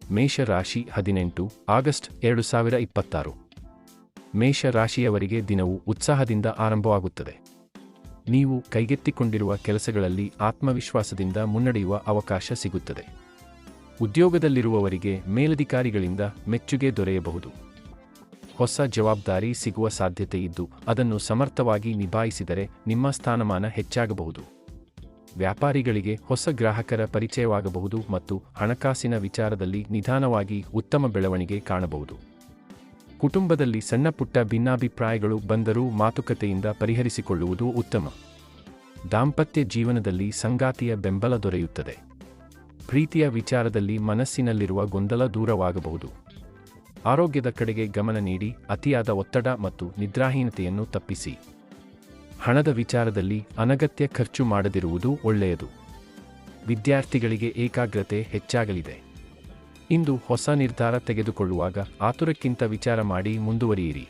ಮೇಷ ರಾಶಿ 18 ಆಗಸ್ಟ್ 2026. ಮೇಷ ರಾಶಿಯವರಿಗೆ ದಿನವು ಉತ್ಸಾಹದಿಂದ ಆರಂಭವಾಗುತ್ತದೆ. ನೀವು ಕೈಗೆತ್ತಿಕೊಂಡಿರುವ ಕೆಲಸಗಳಲ್ಲಿ ಆತ್ಮವಿಶ್ವಾಸದಿಂದ ಮುನ್ನಡೆಯುವ ಅವಕಾಶ ಸಿಗುತ್ತದೆ. ಉದ್ಯೋಗದಲ್ಲಿರುವವರಿಗೆ ಮೇಲಧಿಕಾರಿಗಳಿಂದ ಮೆಚ್ಚುಗೆ ದೊರೆಯಬಹುದು. ಹೊಸ ಜವಾಬ್ದಾರಿ ಸಿಗುವ ಸಾಧ್ಯತೆ ಇದ್ದು ಅದನ್ನು ಸಮರ್ಥವಾಗಿ ನಿಭಾಯಿಸಿದರೆ ನಿಮ್ಮ ಸ್ಥಾನಮಾನ ಹೆಚ್ಚಾಗಬಹುದು. ವ್ಯಾಪಾರಿಗಳಿಗೆ ಹೊಸ ಗ್ರಾಹಕರ ಪರಿಚಯವಾಗಬಹುದು ಮತ್ತು ಹಣಕಾಸಿನ ವಿಚಾರದಲ್ಲಿ ನಿಧಾನವಾಗಿ ಉತ್ತಮ ಬೆಳವಣಿಗೆ ಕಾಣಬಹುದು. ಕುಟುಂಬದಲ್ಲಿ ಸಣ್ಣಪುಟ್ಟ ಭಿನ್ನಾಭಿಪ್ರಾಯಗಳು ಬಂದರೂ ಮಾತುಕತೆಯಿಂದ ಪರಿಹರಿಸಿಕೊಳ್ಳುವುದು ಉತ್ತಮ. ದಾಂಪತ್ಯ ಜೀವನದಲ್ಲಿ ಸಂಗಾತಿಯ ಬೆಂಬಲ ದೊರೆಯುತ್ತದೆ. ಪ್ರೀತಿಯ ವಿಚಾರದಲ್ಲಿ ಮನಸ್ಸಿನಲ್ಲಿರುವ ಗೊಂದಲ ದೂರವಾಗಬಹುದು. ಆರೋಗ್ಯದ ಕಡೆಗೆ ಗಮನ ನೀಡಿ ಅತಿಯಾದ ಒತ್ತಡ ಮತ್ತು ನಿದ್ರಾಹೀನತೆಯನ್ನು ತಪ್ಪಿಸಿ. ಹಣದ ವಿಚಾರದಲ್ಲಿ ಅನಗತ್ಯ ಖರ್ಚು ಮಾಡದಿರುವುದು ಒಳ್ಳೆಯದು. ವಿದ್ಯಾರ್ಥಿಗಳಿಗೆ ಏಕಾಗ್ರತೆ ಹೆಚ್ಚಾಗಲಿದೆ. ಇಂದು ಹೊಸ ನಿರ್ಧಾರ ತೆಗೆದುಕೊಳ್ಳುವಾಗ ಆತುರಕ್ಕಿಂತ ವಿಚಾರ ಮಾಡಿ ಮುಂದುವರಿಯಿರಿ.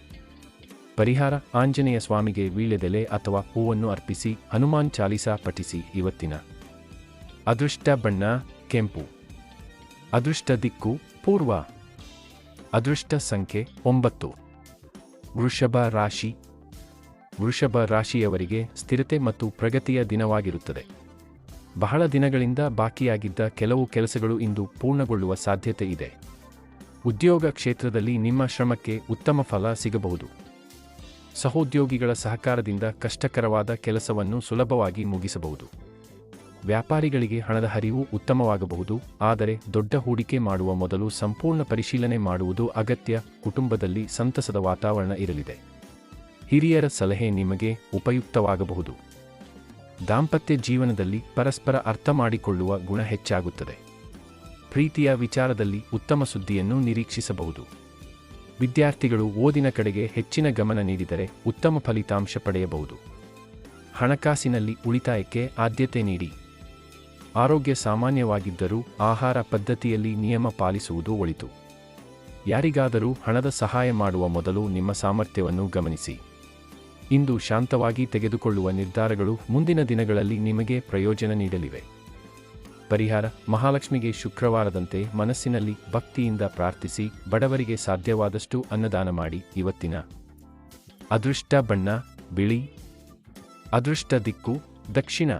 ಪರಿಹಾರ: ಆಂಜನೇಯ ಸ್ವಾಮಿಗೆ ವೀಳ್ಯದೆಲೆ ಅಥವಾ ಹೂವನ್ನು ಅರ್ಪಿಸಿ, ಹನುಮಾನ್ ಚಾಲೀಸಾ ಪಠಿಸಿ. ಇವತ್ತಿನ ಅದೃಷ್ಟ ಬಣ್ಣ ಕೆಂಪು. ಅದೃಷ್ಟ ದಿಕ್ಕು ಪೂರ್ವ. ಅದೃಷ್ಟ ಸಂಖ್ಯೆ 9. ವೃಷಭ ರಾಶಿ. ವೃಷಭ ರಾಶಿಯವರಿಗೆ ಸ್ಥಿರತೆ ಮತ್ತು ಪ್ರಗತಿಯ ದಿನವಾಗಿರುತ್ತದೆ. ಬಹಳ ದಿನಗಳಿಂದ ಬಾಕಿಯಾಗಿದ್ದ ಕೆಲವು ಕೆಲಸಗಳು ಇಂದು ಪೂರ್ಣಗೊಳ್ಳುವ ಸಾಧ್ಯತೆ ಇದೆ. ಉದ್ಯೋಗ ಕ್ಷೇತ್ರದಲ್ಲಿ ನಿಮ್ಮ ಶ್ರಮಕ್ಕೆ ಉತ್ತಮ ಫಲ ಸಿಗಬಹುದು. ಸಹೋದ್ಯೋಗಿಗಳ ಸಹಕಾರದಿಂದ ಕಷ್ಟಕರವಾದ ಕೆಲಸವನ್ನು ಸುಲಭವಾಗಿ ಮುಗಿಸಬಹುದು. ವ್ಯಾಪಾರಿಗಳಿಗೆ ಹಣದ ಹರಿವು ಉತ್ತಮವಾಗಬಹುದು, ಆದರೆ ದೊಡ್ಡ ಹೂಡಿಕೆ ಮಾಡುವ ಮೊದಲು ಸಂಪೂರ್ಣ ಪರಿಶೀಲನೆ ಮಾಡುವುದು ಅಗತ್ಯ. ಕುಟುಂಬದಲ್ಲಿ ಸಂತಸದ ವಾತಾವರಣ ಇರಲಿದೆ. ಹಿರಿಯರ ಸಲಹೆ ನಿಮಗೆ ಉಪಯುಕ್ತವಾಗಬಹುದು. ದಾಂಪತ್ಯ ಜೀವನದಲ್ಲಿ ಪರಸ್ಪರ ಅರ್ಥ ಮಾಡಿಕೊಳ್ಳುವ ಗುಣ ಹೆಚ್ಚಾಗುತ್ತದೆ. ಪ್ರೀತಿಯ ವಿಚಾರದಲ್ಲಿ ಉತ್ತಮ ಸುದ್ದಿಯನ್ನು ನಿರೀಕ್ಷಿಸಬಹುದು. ವಿದ್ಯಾರ್ಥಿಗಳು ಓದಿನ ಕಡೆಗೆ ಹೆಚ್ಚಿನ ಗಮನ ನೀಡಿದರೆ ಉತ್ತಮ ಫಲಿತಾಂಶ ಪಡೆಯಬಹುದು. ಹಣಕಾಸಿನಲ್ಲಿ ಉಳಿತಾಯಕ್ಕೆ ಆದ್ಯತೆ ನೀಡಿ. ಆರೋಗ್ಯ ಸಾಮಾನ್ಯವಾಗಿದ್ದರೂ ಆಹಾರ ಪದ್ಧತಿಯಲ್ಲಿ ನಿಯಮ ಪಾಲಿಸುವುದು ಒಳಿತು. ಯಾರಿಗಾದರೂ ಹಣದ ಸಹಾಯ ಮಾಡುವ ಮೊದಲು ನಿಮ್ಮ ಸಾಮರ್ಥ್ಯವನ್ನು ಗಮನಿಸಿ. ಇಂದು ಶಾಂತವಾಗಿ ತೆಗೆದುಕೊಳ್ಳುವ ನಿರ್ಧಾರಗಳು ಮುಂದಿನ ದಿನಗಳಲ್ಲಿ ನಿಮಗೆ ಪ್ರಯೋಜನ ನೀಡಲಿವೆ. ಪರಿಹಾರ: ಮಹಾಲಕ್ಷ್ಮಿಗೆ ಶುಕ್ರವಾರದಂತೆ ಮನಸ್ಸಿನಲ್ಲಿ ಭಕ್ತಿಯಿಂದ ಪ್ರಾರ್ಥಿಸಿ, ಬಡವರಿಗೆ ಸಾಧ್ಯವಾದಷ್ಟು ಅನ್ನದಾನ ಮಾಡಿ. ಇವತ್ತಿನ ಅದೃಷ್ಟ ಬಣ್ಣ ಬಿಳಿ. ಅದೃಷ್ಟ ದಿಕ್ಕು ದಕ್ಷಿಣ.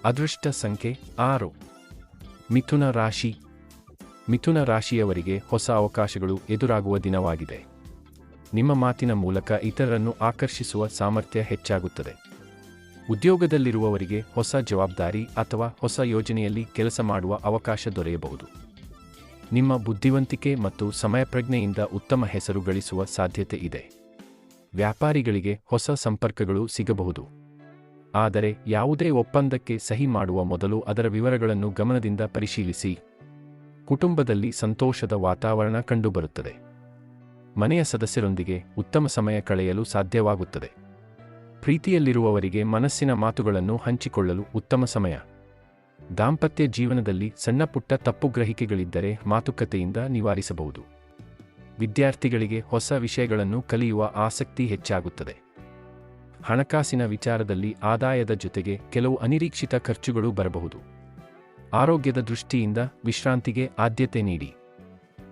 ಅದೃಷ್ಟ ಸಂಖ್ಯೆ 6. ಮಿಥುನ ರಾಶಿ. ಮಿಥುನ ರಾಶಿಯವರಿಗೆ ಹೊಸ ಅವಕಾಶಗಳು ಎದುರಾಗುವ ದಿನವಾಗಿದೆ. ನಿಮ್ಮ ಮಾತಿನ ಮೂಲಕ ಇತರರನ್ನು ಆಕರ್ಷಿಸುವ ಸಾಮರ್ಥ್ಯ ಹೆಚ್ಚಾಗುತ್ತದೆ. ಉದ್ಯೋಗದಲ್ಲಿರುವವರಿಗೆ ಹೊಸ ಜವಾಬ್ದಾರಿ ಅಥವಾ ಹೊಸ ಯೋಜನೆಯಲ್ಲಿ ಕೆಲಸ ಮಾಡುವ ಅವಕಾಶ ದೊರೆಯಬಹುದು. ನಿಮ್ಮ ಬುದ್ಧಿವಂತಿಕೆ ಮತ್ತು ಸಮಯಪ್ರಜ್ಞೆಯಿಂದ ಉತ್ತಮ ಹೆಸರು ಗಳಿಸುವ ಸಾಧ್ಯತೆ ಇದೆ. ವ್ಯಾಪಾರಿಗಳಿಗೆ ಹೊಸ ಸಂಪರ್ಕಗಳು ಸಿಗಬಹುದು. ಆದರೆ ಯಾವುದೇ ಒಪ್ಪಂದಕ್ಕೆ ಸಹಿ ಮಾಡುವ ಮೊದಲು ಅದರ ವಿವರಗಳನ್ನು ಗಮನದಿಂದ ಪರಿಶೀಲಿಸಿ. ಕುಟುಂಬದಲ್ಲಿ ಸಂತೋಷದ ವಾತಾವರಣ ಕಂಡುಬರುತ್ತದೆ. ಮನೆಯ ಸದಸ್ಯರೊಂದಿಗೆ ಉತ್ತಮ ಸಮಯ ಕಳೆಯಲು ಸಾಧ್ಯವಾಗುತ್ತದೆ. ಪ್ರೀತಿಯಲ್ಲಿರುವವರಿಗೆ ಮನಸ್ಸಿನ ಮಾತುಗಳನ್ನು ಹಂಚಿಕೊಳ್ಳಲು ಉತ್ತಮ ಸಮಯ. ದಾಂಪತ್ಯ ಜೀವನದಲ್ಲಿ ಸಣ್ಣಪುಟ್ಟ ತಪ್ಪುಗ್ರಹಿಕೆಗಳಿದ್ದರೆ ಮಾತುಕತೆಯಿಂದ ನಿವಾರಿಸಬಹುದು. ವಿದ್ಯಾರ್ಥಿಗಳಿಗೆ ಹೊಸ ವಿಷಯಗಳನ್ನು ಕಲಿಯುವ ಆಸಕ್ತಿ ಹೆಚ್ಚಾಗುತ್ತದೆ. ಹಣಕಾಸಿನ ವಿಚಾರದಲ್ಲಿ ಆದಾಯದ ಜೊತೆಗೆ ಕೆಲವು ಅನಿರೀಕ್ಷಿತ ಖರ್ಚುಗಳು ಬರಬಹುದು. ಆರೋಗ್ಯದ ದೃಷ್ಟಿಯಿಂದ ವಿಶ್ರಾಂತಿಗೆ ಆದ್ಯತೆ ನೀಡಿ.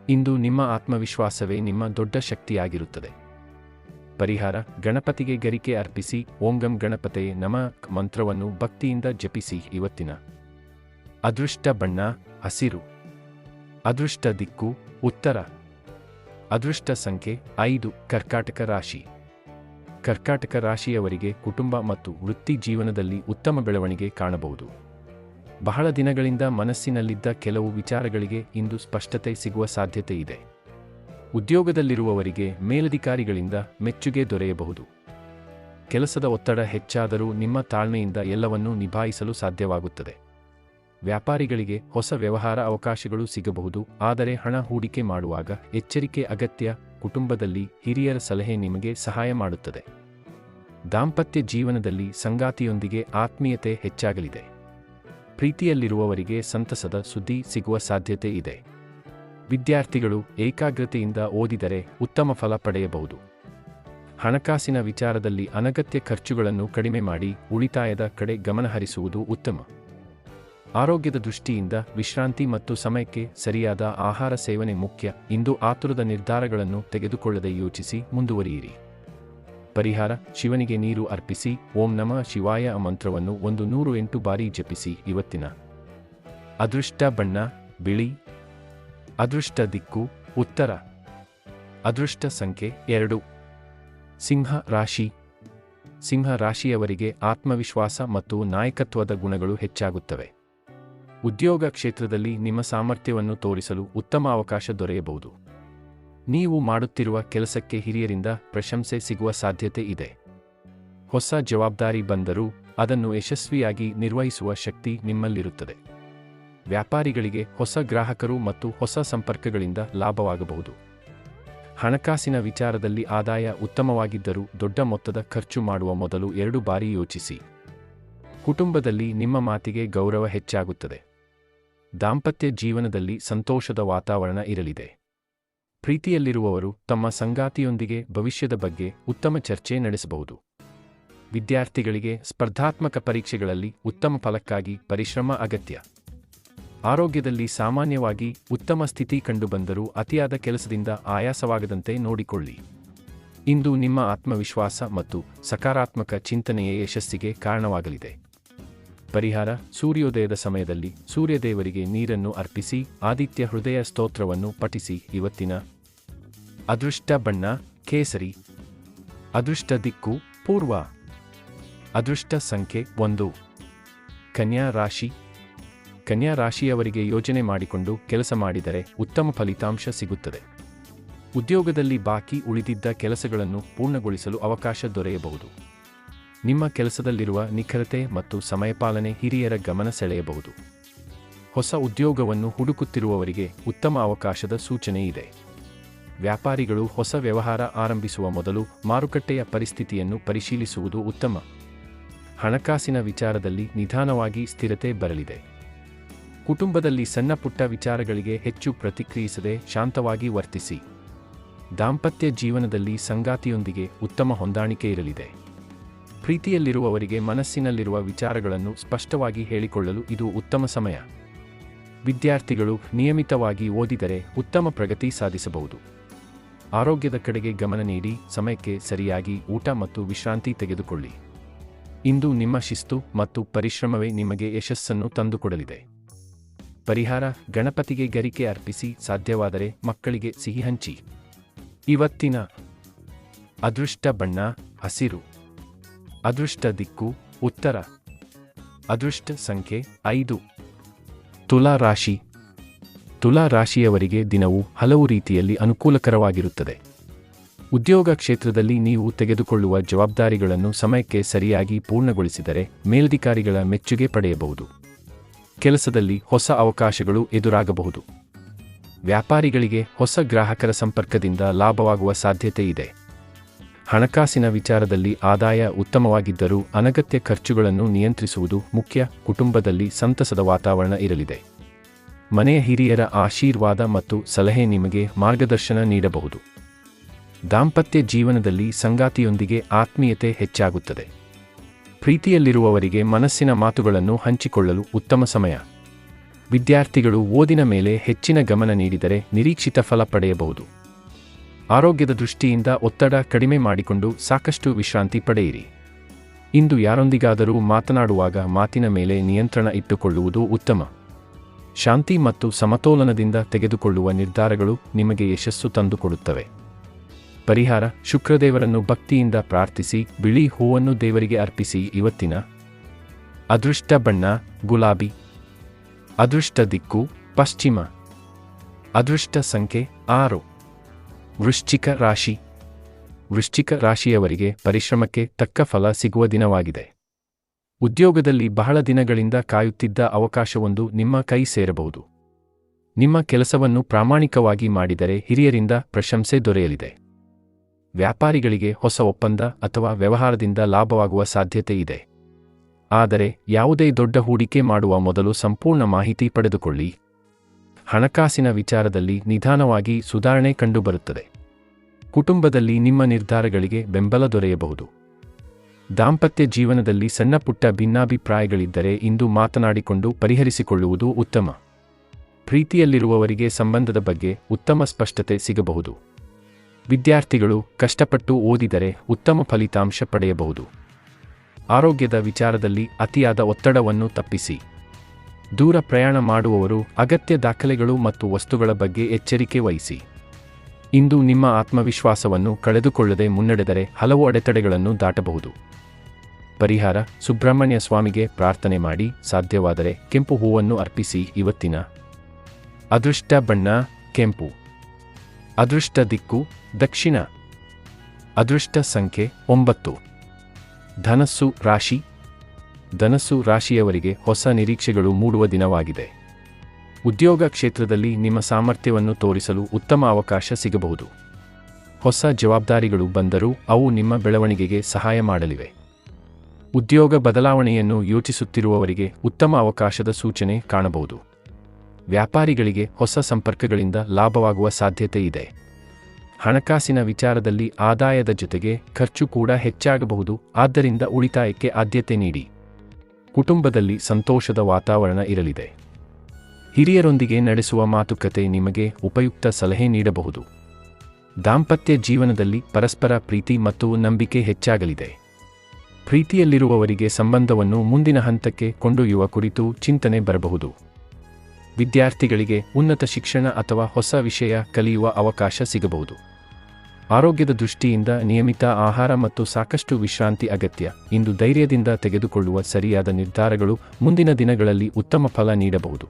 ಇಂದು ನಿಮ್ಮ ಆತ್ಮವಿಶ್ವಾಸವೇ ನಿಮ್ಮ ದೊಡ್ಡ ಶಕ್ತಿಯಾಗಿರುತ್ತದೆ. ಪರಿಹಾರ: ಗಣಪತಿಗೆ ಗರಿಕೆ ಅರ್ಪಿಸಿ, ಓಂ ಗಂ ಗಣಪತಯೇ ನಮಃ ಮಂತ್ರವನ್ನು ಭಕ್ತಿಯಿಂದ ಜಪಿಸಿ. ಇವತ್ತಿನ ಅದೃಷ್ಟ ಬಣ್ಣ ಹಸಿರು. ಅದೃಷ್ಟ ದಿಕ್ಕು ಉತ್ತರ. ಅದೃಷ್ಟ ಸಂಖ್ಯೆ 5. ಕರ್ಕಾಟಕ ರಾಶಿ. ಕರ್ಕಾಟಕ ರಾಶಿಯವರಿಗೆ ಕುಟುಂಬ ಮತ್ತು ವೃತ್ತಿ ಜೀವನದಲ್ಲಿ ಉತ್ತಮ ಬೆಳವಣಿಗೆ ಕಾಣಬಹುದು. ಬಹಳ ದಿನಗಳಿಂದ ಮನಸ್ಸಿನಲ್ಲಿದ್ದ ಕೆಲವು ವಿಚಾರಗಳಿಗೆ ಇಂದು ಸ್ಪಷ್ಟತೆ ಸಿಗುವ ಸಾಧ್ಯತೆ ಇದೆ. ಉದ್ಯೋಗದಲ್ಲಿರುವವರಿಗೆ ಮೇಲಧಿಕಾರಿಗಳಿಂದ ಮೆಚ್ಚುಗೆ ದೊರೆಯಬಹುದು. ಕೆಲಸದ ಒತ್ತಡ ಹೆಚ್ಚಾದರೂ ನಿಮ್ಮ ತಾಳ್ಮೆಯಿಂದ ಎಲ್ಲವನ್ನೂ ನಿಭಾಯಿಸಲು ಸಾಧ್ಯವಾಗುತ್ತದೆ. ವ್ಯಾಪಾರಿಗಳಿಗೆ ಹೊಸ ವ್ಯವಹಾರ ಅವಕಾಶಗಳು ಸಿಗಬಹುದು, ಆದರೆ ಹಣ ಹೂಡಿಕೆ ಮಾಡುವಾಗ ಎಚ್ಚರಿಕೆ ಅಗತ್ಯ. ಕುಟುಂಬದಲ್ಲಿ ಹಿರಿಯರ ಸಲಹೆ ನಿಮಗೆ ಸಹಾಯ ಮಾಡುತ್ತದೆ. ದಾಂಪತ್ಯ ಜೀವನದಲ್ಲಿ ಸಂಗಾತಿಯೊಂದಿಗೆ ಆತ್ಮೀಯತೆ ಹೆಚ್ಚಾಗಲಿದೆ. ಪ್ರೀತಿಯಲ್ಲಿರುವವರಿಗೆ ಸಂತಸದ ಸುದ್ದಿ ಸಿಗುವ ಸಾಧ್ಯತೆ ಇದೆ. ವಿದ್ಯಾರ್ಥಿಗಳು ಏಕಾಗ್ರತೆಯಿಂದ ಓದಿದರೆ ಉತ್ತಮ ಫಲ ಪಡೆಯಬಹುದು. ಹಣಕಾಸಿನ ವಿಚಾರದಲ್ಲಿ ಅನಗತ್ಯ ಖರ್ಚುಗಳನ್ನು ಕಡಿಮೆ ಮಾಡಿ ಉಳಿತಾಯದ ಕಡೆ ಗಮನಹರಿಸುವುದು ಉತ್ತಮ. ಆರೋಗ್ಯದ ದೃಷ್ಟಿಯಿಂದ ವಿಶ್ರಾಂತಿ ಮತ್ತು ಸಮಯಕ್ಕೆ ಸರಿಯಾದ ಆಹಾರ ಸೇವನೆ ಮುಖ್ಯ. ಇಂದು ಆತುರದ ನಿರ್ಧಾರಗಳನ್ನು ತೆಗೆದುಕೊಳ್ಳದೆ ಯೋಚಿಸಿ ಮುಂದುವರಿಯಿರಿ. ಪರಿಹಾರ: ಶಿವನಿಗೆ ನೀರು ಅರ್ಪಿಸಿ. ಓಂ ನಮಃ ಶಿವಾಯ ಮಂತ್ರವನ್ನು 108 ಬಾರಿ ಜಪಿಸಿ. ಇವತ್ತಿನ ಅದೃಷ್ಟ ಬಣ್ಣ ಬಿಳಿ. ಅದೃಷ್ಟ ದಿಕ್ಕು ಉತ್ತರ. ಅದೃಷ್ಟ ಸಂಖ್ಯೆ 2. ಸಿಂಹ ರಾಶಿ. ಸಿಂಹ ರಾಶಿಯವರಿಗೆ ಆತ್ಮವಿಶ್ವಾಸ ಮತ್ತು ನಾಯಕತ್ವದ ಗುಣಗಳು ಹೆಚ್ಚಾಗುತ್ತವೆ. ಉದ್ಯೋಗ ಕ್ಷೇತ್ರದಲ್ಲಿ ನಿಮ್ಮ ಸಾಮರ್ಥ್ಯವನ್ನು ತೋರಿಸಲು ಉತ್ತಮ ಅವಕಾಶ ದೊರೆಯಬಹುದು. ನೀವು ಮಾಡುತ್ತಿರುವ ಕೆಲಸಕ್ಕೆ ಹಿರಿಯರಿಂದ ಪ್ರಶಂಸೆ ಸಿಗುವ ಸಾಧ್ಯತೆ ಇದೆ. ಹೊಸ ಜವಾಬ್ದಾರಿ ಬಂದರೂ ಅದನ್ನು ಯಶಸ್ವಿಯಾಗಿ ನಿರ್ವಹಿಸುವ ಶಕ್ತಿ ನಿಮ್ಮಲ್ಲಿರುತ್ತದೆ. ವ್ಯಾಪಾರಿಗಳಿಗೆ ಹೊಸ ಗ್ರಾಹಕರು ಮತ್ತು ಹೊಸ ಸಂಪರ್ಕಗಳಿಂದ ಲಾಭವಾಗಬಹುದು. ಹಣಕಾಸಿನ ವಿಚಾರದಲ್ಲಿ ಆದಾಯ ಉತ್ತಮವಾಗಿದ್ದರೂ ದೊಡ್ಡ ಮೊತ್ತದ ಖರ್ಚು ಮಾಡುವ ಮೊದಲು 2 ಬಾರಿ ಯೋಚಿಸಿ. ಕುಟುಂಬದಲ್ಲಿ ನಿಮ್ಮ ಮಾತಿಗೆ ಗೌರವ ಹೆಚ್ಚಾಗುತ್ತದೆ. ದಾಂಪತ್ಯ ಜೀವನದಲ್ಲಿ ಸಂತೋಷದ ವಾತಾವರಣ ಇರಲಿದೆ. ಪ್ರೀತಿಯಲ್ಲಿರುವವರು ತಮ್ಮ ಸಂಗಾತಿಯೊಂದಿಗೆ ಭವಿಷ್ಯದ ಬಗ್ಗೆ ಉತ್ತಮ ಚರ್ಚೆ ನಡೆಸಬಹುದು. ವಿದ್ಯಾರ್ಥಿಗಳಿಗೆ ಸ್ಪರ್ಧಾತ್ಮಕ ಪರೀಕ್ಷೆಗಳಲ್ಲಿ ಉತ್ತಮ ಫಲಕ್ಕಾಗಿ ಪರಿಶ್ರಮ ಅಗತ್ಯ. ಆರೋಗ್ಯದಲ್ಲಿ ಸಾಮಾನ್ಯವಾಗಿ ಉತ್ತಮ ಸ್ಥಿತಿ ಕಂಡುಬಂದರೂ ಅತಿಯಾದ ಕೆಲಸದಿಂದ ಆಯಾಸವಾಗದಂತೆ ನೋಡಿಕೊಳ್ಳಿ. ಇಂದು ನಿಮ್ಮ ಆತ್ಮವಿಶ್ವಾಸ ಮತ್ತು ಸಕಾರಾತ್ಮಕ ಚಿಂತನೆಯೇ ಯಶಸ್ಸಿಗೆ ಕಾರಣವಾಗಲಿದೆ. ಪರಿಹಾರ: ಸೂರ್ಯೋದಯದ ಸಮಯದಲ್ಲಿ ಸೂರ್ಯದೇವರಿಗೆ ನೀರನ್ನು ಅರ್ಪಿಸಿ. ಆದಿತ್ಯ ಹೃದಯ ಸ್ತೋತ್ರವನ್ನು ಪಠಿಸಿ. ಇವತ್ತಿನ ಅದೃಷ್ಟ ಬಣ್ಣ ಕೇಸರಿ. ಅದೃಷ್ಟ ದಿಕ್ಕು ಪೂರ್ವ. ಅದೃಷ್ಟ ಸಂಖ್ಯೆ 1. ಕನ್ಯಾ ರಾಶಿ. ಕನ್ಯಾ ರಾಶಿಯವರಿಗೆ ಯೋಜನೆ ಮಾಡಿಕೊಂಡು ಕೆಲಸ ಮಾಡಿದರೆ ಉತ್ತಮ ಫಲಿತಾಂಶ ಸಿಗುತ್ತದೆ. ಉದ್ಯೋಗದಲ್ಲಿ ಬಾಕಿ ಉಳಿದಿದ್ದ ಕೆಲಸಗಳನ್ನು ಪೂರ್ಣಗೊಳಿಸಲು ಅವಕಾಶ ದೊರೆಯಬಹುದು. ನಿಮ್ಮ ಕೆಲಸದಲ್ಲಿರುವ ನಿಖರತೆ ಮತ್ತು ಸಮಯಪಾಲನೆ ಹಿರಿಯರ ಗಮನ ಸೆಳೆಯಬಹುದು. ಹೊಸ ಉದ್ಯೋಗವನ್ನು ಹುಡುಕುತ್ತಿರುವವರಿಗೆ ಉತ್ತಮ ಅವಕಾಶದ ಸೂಚನೆ ಇದೆ. ವ್ಯಾಪಾರಿಗಳು ಹೊಸ ವ್ಯವಹಾರ ಆರಂಭಿಸುವ ಮೊದಲು ಮಾರುಕಟ್ಟೆಯ ಪರಿಸ್ಥಿತಿಯನ್ನು ಪರಿಶೀಲಿಸುವುದು ಉತ್ತಮ. ಹಣಕಾಸಿನ ವಿಚಾರದಲ್ಲಿ ನಿಧಾನವಾಗಿ ಸ್ಥಿರತೆ ಬರಲಿದೆ. ಕುಟುಂಬದಲ್ಲಿ ಸಣ್ಣಪುಟ್ಟ ವಿಚಾರಗಳಿಗೆ ಹೆಚ್ಚು ಪ್ರತಿಕ್ರಿಯಿಸದೆ ಶಾಂತವಾಗಿ ವರ್ತಿಸಿ. ದಾಂಪತ್ಯ ಜೀವನದಲ್ಲಿ ಸಂಗಾತಿಯೊಂದಿಗೆ ಉತ್ತಮ ಹೊಂದಾಣಿಕೆ ಇರಲಿದೆ. ಪ್ರೀತಿಯಲ್ಲಿರುವವರಿಗೆ ಮನಸ್ಸಿನಲ್ಲಿರುವ ವಿಚಾರಗಳನ್ನು ಸ್ಪಷ್ಟವಾಗಿ ಹೇಳಿಕೊಳ್ಳಲು ಇದು ಉತ್ತಮ ಸಮಯ. ವಿದ್ಯಾರ್ಥಿಗಳು ನಿಯಮಿತವಾಗಿ ಓದಿದರೆ ಉತ್ತಮ ಪ್ರಗತಿ ಸಾಧಿಸಬಹುದು. ಆರೋಗ್ಯದ ಕಡೆಗೆ ಗಮನ ನೀಡಿ. ಸಮಯಕ್ಕೆ ಸರಿಯಾಗಿ ಊಟ ಮತ್ತು ವಿಶ್ರಾಂತಿ ತೆಗೆದುಕೊಳ್ಳಿ. ಇಂದು ನಿಮ್ಮ ಶಿಸ್ತು ಮತ್ತು ಪರಿಶ್ರಮವೇ ನಿಮಗೆ ಯಶಸ್ಸನ್ನು ತಂದುಕೊಡಲಿದೆ. ಪರಿಹಾರ: ಗಣಪತಿಗೆ ಗರಿಕೆ ಅರ್ಪಿಸಿ. ಸಾಧ್ಯವಾದರೆ ಮಕ್ಕಳಿಗೆ ಸಿಹಿ ಹಂಚಿ. ಇವತ್ತಿನ ಅದೃಷ್ಟ ಬಣ್ಣ ಹಸಿರು. ಅದೃಷ್ಟ ದಿಕ್ಕು ಉತ್ತರ. ಅದೃಷ್ಟ ಸಂಖ್ಯೆ 5. ತುಲಾ ರಾಶಿ. ತುಲಾ ರಾಶಿಯವರಿಗೆ ದಿನವು ಹಲವು ರೀತಿಯಲ್ಲಿ ಅನುಕೂಲಕರವಾಗಿರುತ್ತದೆ. ಉದ್ಯೋಗ ಕ್ಷೇತ್ರದಲ್ಲಿ ನೀವು ತೆಗೆದುಕೊಳ್ಳುವ ಜವಾಬ್ದಾರಿಗಳನ್ನು ಸಮಯಕ್ಕೆ ಸರಿಯಾಗಿ ಪೂರ್ಣಗೊಳಿಸಿದರೆ ಮೇಲಧಿಕಾರಿಗಳ ಮೆಚ್ಚುಗೆ ಪಡೆಯಬಹುದು. ಕೆಲಸದಲ್ಲಿ ಹೊಸ ಅವಕಾಶಗಳು ಎದುರಾಗಬಹುದು. ವ್ಯಾಪಾರಿಗಳಿಗೆ ಹೊಸ ಗ್ರಾಹಕರ ಸಂಪರ್ಕದಿಂದ ಲಾಭವಾಗುವ ಸಾಧ್ಯತೆ ಇದೆ. ಹಣಕಾಸಿನ ವಿಚಾರದಲ್ಲಿ ಆದಾಯ ಉತ್ತಮವಾಗಿದ್ದರೂ ಅನಗತ್ಯ ಖರ್ಚುಗಳನ್ನು ನಿಯಂತ್ರಿಸುವುದು ಮುಖ್ಯ. ಕುಟುಂಬದಲ್ಲಿ ಸಂತಸದ ವಾತಾವರಣ ಇರಲಿದೆ. ಮನೆಯ ಹಿರಿಯರ ಆಶೀರ್ವಾದ ಮತ್ತು ಸಲಹೆ ನಿಮಗೆ ಮಾರ್ಗದರ್ಶನ ನೀಡಬಹುದು. ದಾಂಪತ್ಯ ಜೀವನದಲ್ಲಿ ಸಂಗಾತಿಯೊಂದಿಗೆ ಆತ್ಮೀಯತೆ ಹೆಚ್ಚಾಗುತ್ತದೆ. ಪ್ರೀತಿಯಲ್ಲಿರುವವರಿಗೆ ಮನಸ್ಸಿನ ಮಾತುಗಳನ್ನು ಹಂಚಿಕೊಳ್ಳಲು ಉತ್ತಮ ಸಮಯ. ವಿದ್ಯಾರ್ಥಿಗಳು ಓದಿನ ಮೇಲೆ ಹೆಚ್ಚಿನ ಗಮನ ನೀಡಿದರೆ ನಿರೀಕ್ಷಿತ ಫಲ ಪಡೆಯಬಹುದು. ಆರೋಗ್ಯದ ದೃಷ್ಟಿಯಿಂದ ಒತ್ತಡ ಕಡಿಮೆ ಮಾಡಿಕೊಂಡು ಸಾಕಷ್ಟು ವಿಶ್ರಾಂತಿ ಪಡೆಯಿರಿ. ಇಂದು ಯಾರೊಂದಿಗಾದರೂ ಮಾತನಾಡುವಾಗ ಮಾತಿನ ಮೇಲೆ ನಿಯಂತ್ರಣ ಇಟ್ಟುಕೊಳ್ಳುವುದು ಉತ್ತಮ. ಶಾಂತಿ ಮತ್ತು ಸಮತೋಲನದಿಂದ ತೆಗೆದುಕೊಳ್ಳುವ ನಿರ್ಧಾರಗಳು ನಿಮಗೆ ಯಶಸ್ಸು ತಂದುಕೊಡುತ್ತವೆ. ಪರಿಹಾರ: ಶುಕ್ರದೇವರನ್ನು ಭಕ್ತಿಯಿಂದ ಪ್ರಾರ್ಥಿಸಿ. ಬಿಳಿ ಹೂವನ್ನು ದೇವರಿಗೆ ಅರ್ಪಿಸಿ. ಇವತ್ತಿನ ಅದೃಷ್ಟ ಬಣ್ಣ ಗುಲಾಬಿ. ಅದೃಷ್ಟ ದಿಕ್ಕು ಪಶ್ಚಿಮ. ಅದೃಷ್ಟ ಸಂಖ್ಯೆ 6. ವೃಶ್ಚಿಕ ರಾಶಿ. ವೃಶ್ಚಿಕ ರಾಶಿಯವರಿಗೆ ಪರಿಶ್ರಮಕ್ಕೆ ತಕ್ಕ ಫಲ ಸಿಗುವ ದಿನವಾಗಿದೆ. ಉದ್ಯೋಗದಲ್ಲಿ ಬಹಳ ದಿನಗಳಿಂದ ಕಾಯುತ್ತಿದ್ದ ಅವಕಾಶವೊಂದು ನಿಮ್ಮ ಕೈ ಸೇರಬಹುದು. ನಿಮ್ಮ ಕೆಲಸವನ್ನು ಪ್ರಾಮಾಣಿಕವಾಗಿ ಮಾಡಿದರೆ ಹಿರಿಯರಿಂದ ಪ್ರಶಂಸೆ ದೊರೆಯಲಿದೆ. ವ್ಯಾಪಾರಿಗಳಿಗೆ ಹೊಸ ಒಪ್ಪಂದ ಅಥವಾ ವ್ಯವಹಾರದಿಂದ ಲಾಭವಾಗುವ ಸಾಧ್ಯತೆ ಇದೆ. ಆದರೆ ಯಾವುದೇ ದೊಡ್ಡ ಹೂಡಿಕೆ ಮಾಡುವ ಮೊದಲು ಸಂಪೂರ್ಣ ಮಾಹಿತಿ ಪಡೆದುಕೊಳ್ಳಿ. ಹಣಕಾಸಿನ ವಿಚಾರದಲ್ಲಿ ನಿಧಾನವಾಗಿ ಸುಧಾರಣೆ ಕಂಡುಬರುತ್ತದೆ. ಕುಟುಂಬದಲ್ಲಿ ನಿಮ್ಮ ನಿರ್ಧಾರಗಳಿಗೆ ಬೆಂಬಲ ದೊರೆಯಬಹುದು. ದಾಂಪತ್ಯ ಜೀವನದಲ್ಲಿ ಸಣ್ಣಪುಟ್ಟ ಭಿನ್ನಾಭಿಪ್ರಾಯಗಳಿದ್ದರೆ ಇಂದು ಮಾತನಾಡಿಕೊಂಡು ಪರಿಹರಿಸಿಕೊಳ್ಳುವುದು ಉತ್ತಮ. ಪ್ರೀತಿಯಲ್ಲಿರುವವರಿಗೆ ಸಂಬಂಧದ ಬಗ್ಗೆ ಉತ್ತಮ ಸ್ಪಷ್ಟತೆ ಸಿಗಬಹುದು. ವಿದ್ಯಾರ್ಥಿಗಳು ಕಷ್ಟಪಟ್ಟು ಓದಿದರೆ ಉತ್ತಮ ಫಲಿತಾಂಶ ಪಡೆಯಬಹುದು. ಆರೋಗ್ಯದ ವಿಚಾರದಲ್ಲಿ ಅತಿಯಾದ ಒತ್ತಡವನ್ನು ತಪ್ಪಿಸಿ. ದೂರ ಪ್ರಯಾಣ ಮಾಡುವವರು ಅಗತ್ಯ ದಾಖಲೆಗಳು ಮತ್ತು ವಸ್ತುಗಳ ಬಗ್ಗೆ ಎಚ್ಚರಿಕೆ ವಹಿಸಿ. ಇಂದು ನಿಮ್ಮ ಆತ್ಮವಿಶ್ವಾಸವನ್ನು ಕಳೆದುಕೊಳ್ಳದೆ ಮುನ್ನಡೆದರೆ ಹಲವು ಅಡೆತಡೆಗಳನ್ನು ದಾಟಬಹುದು. ಪರಿಹಾರ: ಸುಬ್ರಹ್ಮಣ್ಯ ಸ್ವಾಮಿಗೆ ಪ್ರಾರ್ಥನೆ ಮಾಡಿ, ಸಾಧ್ಯವಾದರೆ ಕೆಂಪು ಹೂವನ್ನು ಅರ್ಪಿಸಿ. ಇವತ್ತಿನ ಅದೃಷ್ಟ ಬಣ್ಣ ಕೆಂಪು. ಅದೃಷ್ಟ ದಿಕ್ಕು ದಕ್ಷಿಣ. ಅದೃಷ್ಟ ಸಂಖ್ಯೆ 9. ಧನಸ್ಸು ರಾಶಿ. ಧನಸ್ಸು ರಾಶಿಯವರಿಗೆ ಹೊಸ ನಿರೀಕ್ಷೆಗಳು ಮೂಡುವ ದಿನವಾಗಿದೆ. ಉದ್ಯೋಗ ಕ್ಷೇತ್ರದಲ್ಲಿ ನಿಮ್ಮ ಸಾಮರ್ಥ್ಯವನ್ನು ತೋರಿಸಲು ಉತ್ತಮ ಅವಕಾಶ ಸಿಗಬಹುದು. ಹೊಸ ಜವಾಬ್ದಾರಿಗಳು ಬಂದರೂ ಅವು ನಿಮ್ಮ ಬೆಳವಣಿಗೆಗೆ ಸಹಾಯ ಮಾಡಲಿವೆ. ಉದ್ಯೋಗ ಬದಲಾವಣೆಯನ್ನು ಯೋಚಿಸುತ್ತಿರುವವರಿಗೆ ಉತ್ತಮ ಅವಕಾಶದ ಸೂಚನೆ ಕಾಣಬಹುದು. ವ್ಯಾಪಾರಿಗಳಿಗೆ ಹೊಸ ಸಂಪರ್ಕಗಳಿಂದ ಲಾಭವಾಗುವ ಸಾಧ್ಯತೆ ಇದೆ. ಹಣಕಾಸಿನ ವಿಚಾರದಲ್ಲಿ ಆದಾಯದ ಜೊತೆಗೆ ಖರ್ಚು ಕೂಡ ಹೆಚ್ಚಾಗಬಹುದು, ಆದ್ದರಿಂದ ಉಳಿತಾಯಕ್ಕೆ ಆದ್ಯತೆ ನೀಡಿ. ಕುಟುಂಬದಲ್ಲಿ ಸಂತೋಷದ ವಾತಾವರಣ ಇರಲಿದೆ. ಹಿರಿಯರೊಂದಿಗೆ ನಡೆಸುವ ಮಾತುಕತೆ ನಿಮಗೆ ಉಪಯುಕ್ತ ಸಲಹೆ ನೀಡಬಹುದು. ದಾಂಪತ್ಯ ಜೀವನದಲ್ಲಿ ಪರಸ್ಪರ ಪ್ರೀತಿ ಮತ್ತು ನಂಬಿಕೆ ಹೆಚ್ಚಾಗಲಿದೆ. ಪ್ರೀತಿಯಲ್ಲಿರುವವರಿಗೆ ಸಂಬಂಧವನ್ನು ಮುಂದಿನ ಹಂತಕ್ಕೆ ಕೊಂಡೊಯ್ಯುವ ಕುರಿತು ಚಿಂತನೆ ಬರಬಹುದು. ವಿದ್ಯಾರ್ಥಿಗಳಿಗೆ ಉನ್ನತ ಶಿಕ್ಷಣ ಅಥವಾ ಹೊಸ ವಿಷಯ ಕಲಿಯುವ ಅವಕಾಶ ಸಿಗಬಹುದು. ಆರೋಗ್ಯದ ದೃಷ್ಟಿಯಿಂದ ನಿಯಮಿತ ಆಹಾರ ಮತ್ತು ಸಾಕಷ್ಟು ವಿಶ್ರಾಂತಿ ಅಗತ್ಯ. ಇಂದು ಧೈರ್ಯದಿಂದ ತೆಗೆದುಕೊಳ್ಳುವ ಸರಿಯಾದ ನಿರ್ಧಾರಗಳು ಮುಂದಿನ ದಿನಗಳಲ್ಲಿ ಉತ್ತಮ ಫಲ ನೀಡಬಹುದು.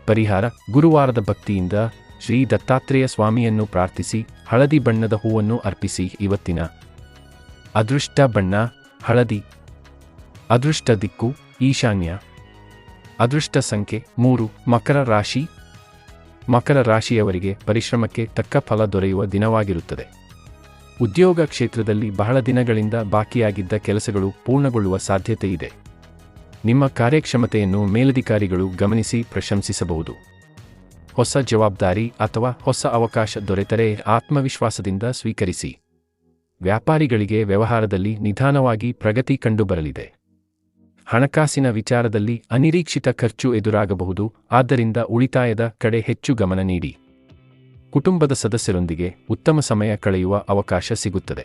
ಪರಿಹಾರ: ಗುರುವಾರದ ಭಕ್ತಿಯಿಂದ ಶ್ರೀ ದತ್ತಾತ್ರೇಯ ಸ್ವಾಮಿಯನ್ನು ಪ್ರಾರ್ಥಿಸಿ, ಹಳದಿ ಬಣ್ಣದ ಹೂವನ್ನು ಅರ್ಪಿಸಿ. ಇವತ್ತಿನ ಅದೃಷ್ಟ ಬಣ್ಣ ಹಳದಿ. ಅದೃಷ್ಟ ದಿಕ್ಕು ಈಶಾನ್ಯ. ಅದೃಷ್ಟ ಸಂಖ್ಯೆ 3. ಮಕರ ರಾಶಿ. ಮಕರ ರಾಶಿಯವರಿಗೆ ಪರಿಶ್ರಮಕ್ಕೆ ತಕ್ಕ ಫಲ ದೊರೆಯುವ ದಿನವಾಗಿರುತ್ತದೆ. ಉದ್ಯೋಗ ಕ್ಷೇತ್ರದಲ್ಲಿ ಬಹಳ ದಿನಗಳಿಂದ ಬಾಕಿಯಾಗಿದ್ದ ಕೆಲಸಗಳು ಪೂರ್ಣಗೊಳ್ಳುವ ಸಾಧ್ಯತೆ ಇದೆ. ನಿಮ್ಮ ಕಾರ್ಯಕ್ಷಮತೆಯನ್ನು ಮೇಲಧಿಕಾರಿಗಳು ಗಮನಿಸಿ ಪ್ರಶಂಸಿಸಬಹುದು. ಹೊಸ ಜವಾಬ್ದಾರಿ ಅಥವಾ ಹೊಸ ಅವಕಾಶ ದೊರೆತರೆ ಆತ್ಮವಿಶ್ವಾಸದಿಂದ ಸ್ವೀಕರಿಸಿ. ವ್ಯಾಪಾರಿಗಳಿಗೆ ವ್ಯವಹಾರದಲ್ಲಿ ನಿಧಾನವಾಗಿ ಪ್ರಗತಿ ಕಂಡುಬರಲಿದೆ. ಹಣಕಾಸಿನ ವಿಚಾರದಲ್ಲಿ ಅನಿರೀಕ್ಷಿತ ಖರ್ಚು ಎದುರಾಗಬಹುದು, ಆದ್ದರಿಂದ ಉಳಿತಾಯದ ಕಡೆ ಹೆಚ್ಚು ಗಮನ ನೀಡಿ. ಕುಟುಂಬದ ಸದಸ್ಯರೊಂದಿಗೆ ಉತ್ತಮ ಸಮಯ ಕಳೆಯುವ ಅವಕಾಶ ಸಿಗುತ್ತದೆ.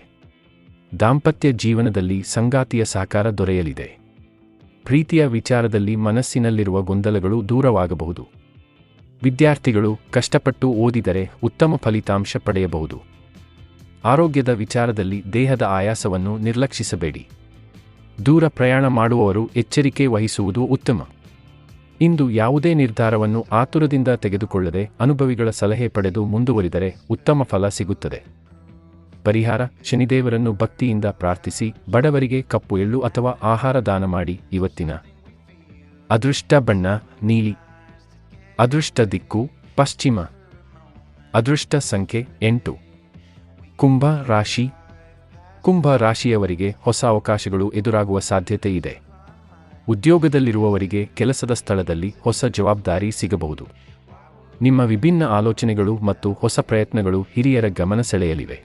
ದಾಂಪತ್ಯ ಜೀವನದಲ್ಲಿ ಸಂಗಾತಿಯ ಸಹಕಾರ ದೊರೆಯಲಿದೆ. ಪ್ರೀತಿಯ ವಿಚಾರದಲ್ಲಿ ಮನಸ್ಸಿನಲ್ಲಿರುವ ಗೊಂದಲಗಳು ದೂರವಾಗಬಹುದು. ವಿದ್ಯಾರ್ಥಿಗಳು ಕಷ್ಟಪಟ್ಟು ಓದಿದರೆ ಉತ್ತಮ ಫಲಿತಾಂಶ ಪಡೆಯಬಹುದು. ಆರೋಗ್ಯದ ವಿಚಾರದಲ್ಲಿ ದೇಹದ ಆಯಾಸವನ್ನು ನಿರ್ಲಕ್ಷಿಸಬೇಡಿ. ದೂರ ಪ್ರಯಾಣ ಮಾಡುವವರು ಎಚ್ಚರಿಕೆ ವಹಿಸುವುದು ಉತ್ತಮ. ಇಂದು ಯಾವುದೇ ನಿರ್ಧಾರವನ್ನು ಆತುರದಿಂದ ತೆಗೆದುಕೊಳ್ಳದೆ ಅನುಭವಿಗಳ ಸಲಹೆ ಪಡೆದು ಮುಂದುವರಿದರೆ ಉತ್ತಮ ಫಲ ಸಿಗುತ್ತದೆ. ಪರಿಹಾರ: ಶನಿದೇವರನ್ನು ಭಕ್ತಿಯಿಂದ ಪ್ರಾರ್ಥಿಸಿ, ಬಡವರಿಗೆ ಕಪ್ಪು ಎಳ್ಳು ಅಥವಾ ಆಹಾರ ದಾನ ಮಾಡಿ. ಇವತ್ತಿನ ಅದೃಷ್ಟ ಬಣ್ಣ ನೀಲಿ. ಅದೃಷ್ಟ ದಿಕ್ಕು ಪಶ್ಚಿಮ. ಅದೃಷ್ಟ ಸಂಖ್ಯೆ 8. ಕುಂಭ ರಾಶಿ. ಕುಂಭ ರಾಶಿಯವರಿಗೆ ಹೊಸ ಅವಕಾಶಗಳು ಎದುರಾಗುವ ಸಾಧ್ಯತೆ ಇದೆ. ಉದ್ಯೋಗದಲ್ಲಿರುವವರಿಗೆ ಕೆಲಸದ ಸ್ಥಳದಲ್ಲಿ ಹೊಸ ಜವಾಬ್ದಾರಿ ಸಿಗಬಹುದು. ನಿಮ್ಮ ವಿಭಿನ್ನ ಆಲೋಚನೆಗಳು ಮತ್ತು ಹೊಸ ಪ್ರಯತ್ನಗಳು ಹಿರಿಯರ ಗಮನ ಸೆಳೆಯಲಿವೆ.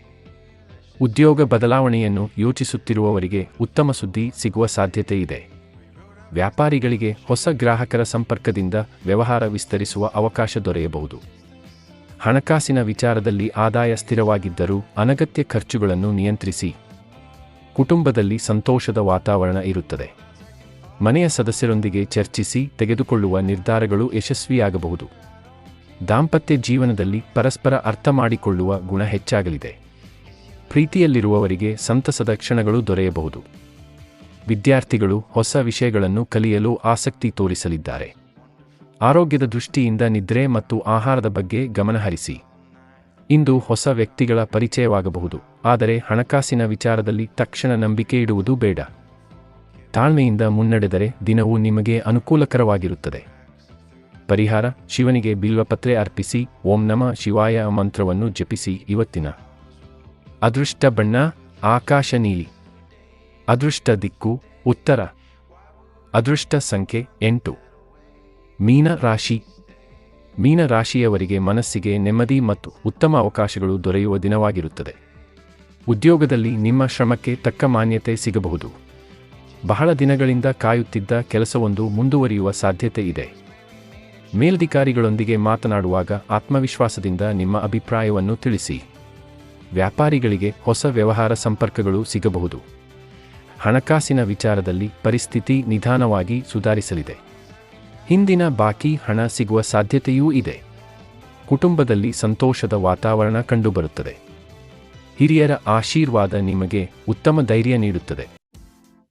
ಉದ್ಯೋಗ ಬದಲಾವಣೆಯನ್ನು ಯೋಚಿಸುತ್ತಿರುವವರಿಗೆ ಉತ್ತಮ ಸುದ್ದಿ ಸಿಗುವ ಸಾಧ್ಯತೆ ಇದೆ. ವ್ಯಾಪಾರಿಗಳಿಗೆ ಹೊಸ ಗ್ರಾಹಕರ ಸಂಪರ್ಕದಿಂದ ವ್ಯವಹಾರ ವಿಸ್ತರಿಸುವ ಅವಕಾಶ ದೊರೆಯಬಹುದು. ಹಣಕಾಸಿನ ವಿಚಾರದಲ್ಲಿ ಆದಾಯ ಸ್ಥಿರವಾಗಿದ್ದರೂ ಅನಗತ್ಯ ಖರ್ಚುಗಳನ್ನು ನಿಯಂತ್ರಿಸಿ. ಕುಟುಂಬದಲ್ಲಿ ಸಂತೋಷದ ವಾತಾವರಣ ಇರುತ್ತದೆ. ಮನೆಯ ಸದಸ್ಯರೊಂದಿಗೆ ಚರ್ಚಿಸಿ ತೆಗೆದುಕೊಳ್ಳುವ ನಿರ್ಧಾರಗಳು ಯಶಸ್ವಿಯಾಗಬಹುದು. ದಾಂಪತ್ಯ ಜೀವನದಲ್ಲಿ ಪರಸ್ಪರ ಅರ್ಥ ಮಾಡಿಕೊಳ್ಳುವ ಗುಣ ಹೆಚ್ಚಾಗಲಿದೆ. ಪ್ರೀತಿಯಲ್ಲಿರುವವರಿಗೆ ಸಂತಸದ ಕ್ಷಣಗಳು ದೊರೆಯಬಹುದು. ವಿದ್ಯಾರ್ಥಿಗಳು ಹೊಸ ವಿಷಯಗಳನ್ನು ಕಲಿಯಲು ಆಸಕ್ತಿ ತೋರಿಸಲಿದ್ದಾರೆ. ಆರೋಗ್ಯದ ದೃಷ್ಟಿಯಿಂದ ನಿದ್ರೆ ಮತ್ತು ಆಹಾರದ ಬಗ್ಗೆ ಗಮನಹರಿಸಿ. ಇಂದು ಹೊಸ ವ್ಯಕ್ತಿಗಳ ಪರಿಚಯವಾಗಬಹುದು, ಆದರೆ ಹಣಕಾಸಿನ ವಿಚಾರದಲ್ಲಿ ತಕ್ಷಣ ನಂಬಿಕೆ ಇಡುವುದು ಬೇಡ. ತಾಳ್ಮೆಯಿಂದ ಮುನ್ನಡೆದರೆ ದಿನವೂ ನಿಮಗೆ ಅನುಕೂಲಕರವಾಗಿರುತ್ತದೆ. ಪರಿಹಾರ: ಶಿವನಿಗೆ ಬಿಲ್ವಪತ್ರೆ ಅರ್ಪಿಸಿ, ಓಂ ನಮಃ ಶಿವಾಯ ಮಂತ್ರವನ್ನು ಜಪಿಸಿ. ಇವತ್ತಿನ ಅದೃಷ್ಟ ಬಣ್ಣ ಆಕಾಶ ನೀಲಿ. ಅದೃಷ್ಟ ದಿಕ್ಕು ಉತ್ತರ. ಅದೃಷ್ಟ ಸಂಖ್ಯೆ 8. ಮೀನ ರಾಶಿ. ಮೀನ ರಾಶಿಯವರಿಗೆ ಮನಸ್ಸಿಗೆ ನೆಮ್ಮದಿ ಮತ್ತು ಉತ್ತಮ ಅವಕಾಶಗಳು ದೊರೆಯುವ ದಿನವಾಗಿರುತ್ತದೆ. ಉದ್ಯೋಗದಲ್ಲಿ ನಿಮ್ಮ ಶ್ರಮಕ್ಕೆ ತಕ್ಕ ಮಾನ್ಯತೆ ಸಿಗಬಹುದು. ಬಹಳ ದಿನಗಳಿಂದ ಕಾಯುತ್ತಿದ್ದ ಕೆಲಸವೊಂದು ಮುಂದುವರಿಯುವ ಸಾಧ್ಯತೆ ಇದೆ. ಮೇಲಧಿಕಾರಿಗಳೊಂದಿಗೆ ಮಾತನಾಡುವಾಗ ಆತ್ಮವಿಶ್ವಾಸದಿಂದ ನಿಮ್ಮ ಅಭಿಪ್ರಾಯವನ್ನು ತಿಳಿಸಿ. ವ್ಯಾಪಾರಿಗಳಿಗೆ ಹೊಸ ವ್ಯವಹಾರ ಸಂಪರ್ಕಗಳು ಸಿಗಬಹುದು. ಹಣಕಾಸಿನ ವಿಚಾರದಲ್ಲಿ ಪರಿಸ್ಥಿತಿ ನಿಧಾನವಾಗಿ ಸುಧಾರಿಸಲಿದೆ. ಹಿಂದಿನ ಬಾಕಿ ಹಣ ಸಿಗುವ ಸಾಧ್ಯತೆಯೂ ಇದೆ. ಕುಟುಂಬದಲ್ಲಿ ಸಂತೋಷದ ವಾತಾವರಣ ಕಂಡುಬರುತ್ತದೆ. ಹಿರಿಯರ ಆಶೀರ್ವಾದ ನಿಮಗೆ ಉತ್ತಮ ಧೈರ್ಯ ನೀಡುತ್ತದೆ.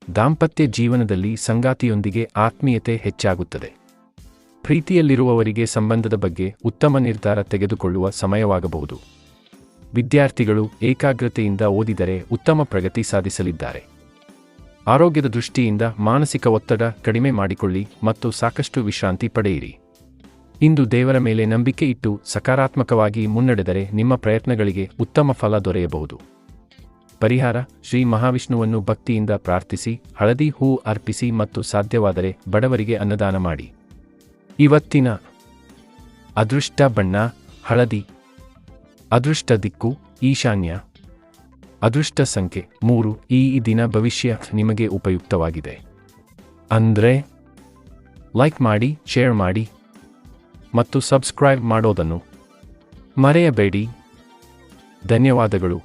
ದಾಂಪತ್ಯ ಜೀವನದಲ್ಲಿ ಸಂಗಾತಿಯೊಂದಿಗೆ ಆತ್ಮೀಯತೆ ಹೆಚ್ಚಾಗುತ್ತದೆ. ಪ್ರೀತಿಯಲ್ಲಿರುವವರಿಗೆ ಸಂಬಂಧದ ಬಗ್ಗೆ ಉತ್ತಮ ನಿರ್ಧಾರ ತೆಗೆದುಕೊಳ್ಳುವ ಸಮಯವಾಗಬಹುದು. ವಿದ್ಯಾರ್ಥಿಗಳು ಏಕಾಗ್ರತೆಯಿಂದ ಓದಿದರೆ ಉತ್ತಮ ಪ್ರಗತಿ ಸಾಧಿಸಲಿದ್ದಾರೆ. ಆರೋಗ್ಯದ ದೃಷ್ಟಿಯಿಂದ ಮಾನಸಿಕ ಒತ್ತಡ ಕಡಿಮೆ ಮಾಡಿಕೊಳ್ಳಿ ಮತ್ತು ಸಾಕಷ್ಟು ವಿಶ್ರಾಂತಿ ಪಡೆಯಿರಿ. ಇಂದು ದೇವರ ಮೇಲೆ ನಂಬಿಕೆ ಇಟ್ಟು ಸಕಾರಾತ್ಮಕವಾಗಿ ಮುನ್ನಡೆದರೆ ನಿಮ್ಮ ಪ್ರಯತ್ನಗಳಿಗೆ ಉತ್ತಮ ಫಲ ದೊರೆಯಬಹುದು. ಪರಿಹಾರ: ಶ್ರೀ ಮಹಾವಿಷ್ಣುವನ್ನು ಭಕ್ತಿಯಿಂದ ಪ್ರಾರ್ಥಿಸಿ, ಹಳದಿ ಹೂ ಅರ್ಪಿಸಿ ಮತ್ತು ಸಾಧ್ಯವಾದರೆ ಬಡವರಿಗೆ ಅನ್ನದಾನ ಮಾಡಿ. ಇವತ್ತಿನ ಅದೃಷ್ಟ ಬಣ್ಣ ಹಳದಿ. ಅದೃಷ್ಟ ದಿಕ್ಕು ಈಶಾನ್ಯ. ಅದೃಷ್ಟ ಸಂಖ್ಯೆ 3. ಈ ದಿನ ಭವಿಷ್ಯ ನಿಮಗೆ ಉಪಯುಕ್ತವಾಗಿದೆ ಅಂದ್ರೆ ಲೈಕ್ ಮಾಡಿ, ಶೇರ್ ಮಾಡಿ ಮತ್ತು ಸಬ್ಸ್ಕ್ರೈಬ್ ಮಾಡೋದನ್ನು ಮರೆಯಬೇಡಿ. ಧನ್ಯವಾದಗಳು.